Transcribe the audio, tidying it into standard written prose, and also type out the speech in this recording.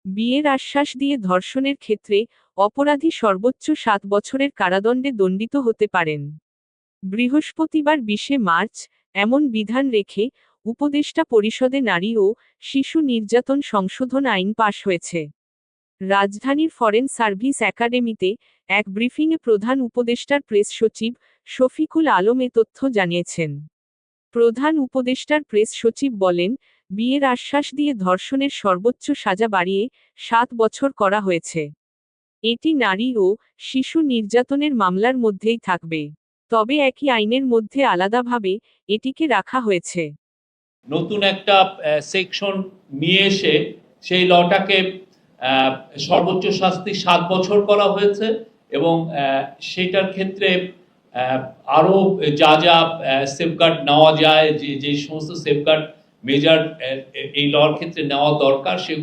বিয়ের আশ্বাস দিয়ে ধর্ষণের ক্ষেত্রে অপরাধী সর্বোচ্চ 7 বছরের কারাদণ্ডে দণ্ডিত হতে পারেন। বৃহস্পতিবার 20 মার্চ এমন বিধান রেখে উপদেষ্টা পরিষদে নারী ও শিশু নির্যাতন সংশোধন আইন পাশ হয়েছে। রাজধানীর ফরেন সার্ভিস একাডেমিতে এক ব্রিফিংয়ে প্রধান উপদেষ্টার প্রেস সচিব শফিকুল আলম এ তথ্য জানিয়েছেন। প্রধান উপদেষ্টার প্রেস সচিব বলেন, বিয়ের আশ্বাস দিয়ে ধর্ষণের সর্বোচ্চ সাজা বাড়িয়ে 7 বছর করা হয়েছে। এটি নারী ও শিশু নির্যাতনের মামলার মধ্যেই থাকবে। তবে একই আইনের মধ্যে আলাদাভাবে এটিকে রাখা হয়েছে। নতুন একটা সেকশন নিয়ে এসে সেই লটাকে সর্বোচ্চ শাস্তি 7 বছর করা হয়েছে এবং সেটার ক্ষেত্রে আরো যা যা সেফগার্ড নেওয়া যায়, যে সমস্ত সেফগার্ড মেজার এই লর ক্ষেত্রে নেওয়া দরকার